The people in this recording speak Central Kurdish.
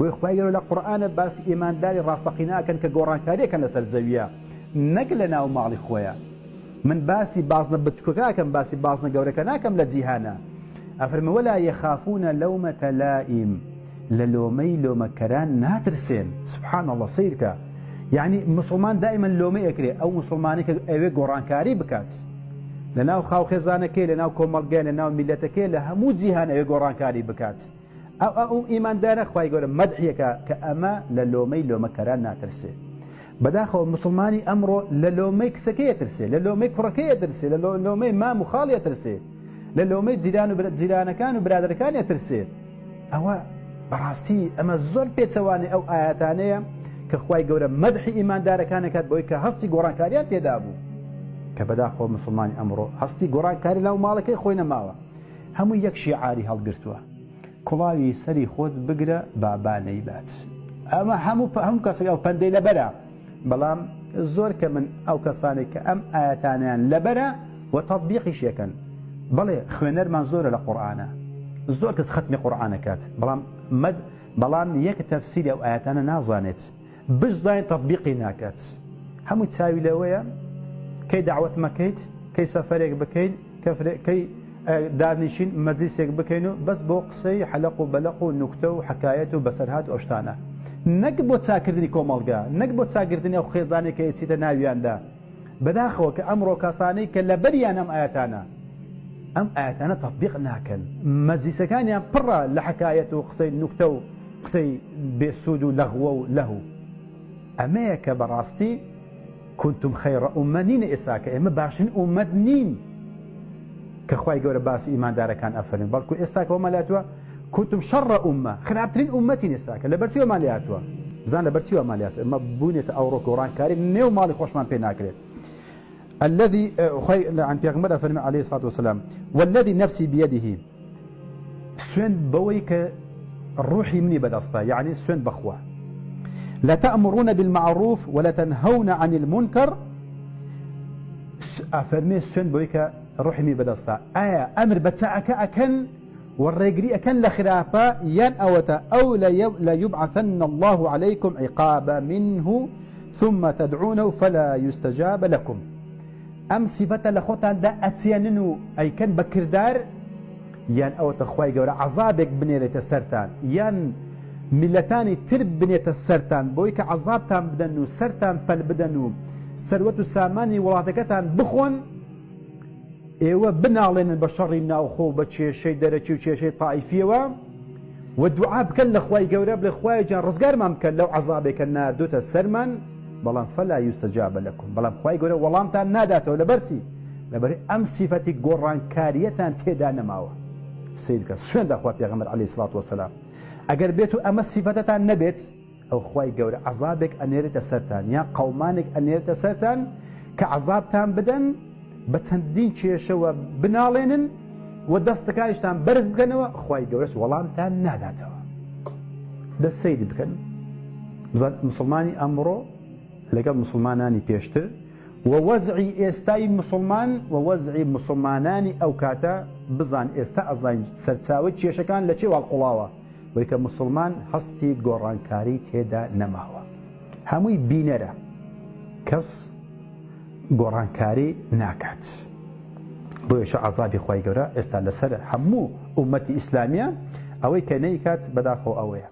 ويخوای گەورە لە قورئانە باسی ئیمانداری ڕاستەقینەکەن کە گۆڕانکاریەکەن لەسەر زەویە نەک لە ناو ماڵی خۆیە. من باسی بازنە بچکۆکەکەم باسی بازنە گەورەکە ناکەم لە جیهانە. ئەفەرمێ وەلا یەخافونە لەومەتە لائیم لە لۆمەی لۆمەکەران ناترسێن. سبحان الله سیرکە. یعنی مسلمان دائما لۆمە ئەکرێ ئەو مسلمانی کە ئەوێ گۆڕانکاری بکات لە ناو خاوخێزانەکەی لە ناو کۆمەڵگەی لە ناو میلەتەکەی لە هەموو جیهان ئەوێ گۆڕانکاری بکات. ئەو ئیماندارە خوای گەورە مەدحیەکە کە ئەمە لە لۆمەی لۆمەکەران ناترسێ. بەداخەوە مسلمانی ئەمڕۆ لە لۆمەی کچەکەی ئەترسێ، لە لۆمەی کوڕەکەی ئەترسێ، لە لۆمەی مام و خاڵی ئەترسێ، لە لۆمەی جیرانەکان و برادەرەکانی ئەترسێ. ئەوە بەڕاستی ئەمە زۆر پێچەوانی ئەو ئاياتانەیە کە خوای گەورە مەدحی ئیماندارەکانەکات بۆی کە هەستی گۆڕانکاریان تێدا بوو. کە بەداخەوە مسلمانی ئەمڕۆ هەستی گۆڕانکاری لەو ماڵەکەی خۆی نەماوە. هەموو یەک شیعاری هەڵگرتووە. کوڵاوی سەری خۆت بگرە بابانەی بات. ئەمە هەموو کەسێک ئەو پەندەی لەبەرە. بەڵام زۆر کە من ئەو کەسانێک کە ئەم ئاياتانیان لەبەرە و تەطبیقیش یەکەن. بەڵێ خوێنەرمان زۆرە لە قورئانە. زۆر کەس ختمی قورئانەکات. بەڵام یەک تەفسیری ئەو ئاياتانە نازانێت. بشداین تەطبیقی ناکات. هەموو چاوی لەوەیە کەی دعوت مەکەیت، کەی سەفەرێک بکەین، کەی دانیشین مەجلیسێک بکەین و بەس بۆ قسەی حەلەق و بەلەق و نوکتە و حەکایەت و بەسەرهات و ئەوشتانە. نەک بۆ چاکردنی کۆمەڵگا، نەک بۆ چاکردنی ئەو خێزانێک کە ئەچیتە ناویاندا. بەداخەوە کە ئەمڕۆ کەسانەی کە لەبەریان ئەم ئاياتانە تەطبیق ناکەن. مەجلیسەکانیان پڕە لە حەکایەت و قسەی نوکتە و قسەی بێسوود و لەغوە و لەهو. ئەمەیە کە بەڕاستی كنتم خير أمة نين إساك إما باشين أمة نين كخواي جور باس إيمان داركان أفرين بلكو إساك ومالياتوا كنتم شر أمة خرابترين أمتين إساك لبرتي ومالياتوا زان لبرتي ومالياتوا إما بنية أوروك وران كاري نيو مالي خوش من بيناكريت الذي خي عن بيغمر أفرين عليه الصلاة والسلام والذي نفسي بيده سوين بويك روحي مني بدستا يعني سوين بخوة لا تأمرون بالمعروف ولا تنهون عن المنكر أفرمي السن بويك روحي مي بدستا أمر بتساعك أكن والرجري أكن لخرافة ين أوتا أو لا يبعثن الله عليكم عقابا منه ثم تدعونه فلا يستجاب لكم أم صفة لخوتا دا أتياننو أي كان بكردار ين أوتا خواي جورا عذابك بنيرة السرطان ين ملتانی تر بنێتە سەرتان بۆی کە عەزابتان بدەن و سەرتان پەل بدەن و سەروەت و سامانی وڵاتەکەتان بخۆن ئێوە بناڵێنن بە شەڕی ناوخۆ بە کێشەی دەرەکی و کێشەی تائیفیەوە و دوعا بکەن لە خوای گەورە بڵێ خوای جان ڕزگارمان بکەن لەو عەزابێکە ناردوتە سەرمان بەڵام فەلا یوستەجاب لەکم بەڵام خوای گەورە وەڵامتان ناداتەوە لەبەرچی لەبەر ئەم سیفەتی گۆڕانکاریەتان تێدا نەماوە. سیرکە سوێن داخوا پێغەمبەر عەلەیهی سڵات وەسەلام ئەگەر بێت و ئەمە سیفەتەتان نەبێت ئەو خوای گەورە عەزابێک ئەنێرێتە سەرتان یا قەومانێک ئەنێرێتە سەرتان کە عەزابتان بدەن بە چەندین کێشەوە بناڵێنن و دەستەکانیشتان بەرز بکەنەوە خوای گەورەش وەڵامتان ناداتەوە. دەست سەیری بکەن. بزان مسلمانی ئەمڕۆ لەگەڵ مسلمانانی پێشتر و وەزعی ئێستای مسلمان و وەزعی مسلمانانی ئەو کاتە بزان ئێستا ئەزانین سەرچاوەی کێشەکان لە چێ واڵقوڵاوە وەی کە مسلمان هەستی گۆڕانکاری تێدا نەماوە. هەمووی بینەرە کەس گۆڕانکاری ناکات. بۆیەش عەزابی خوای گەورە ئێستا لەسەر هەموو ئومەتی ئیسلامیە ئەوەی کە نەیکات بەداخەوە ئەوەیە.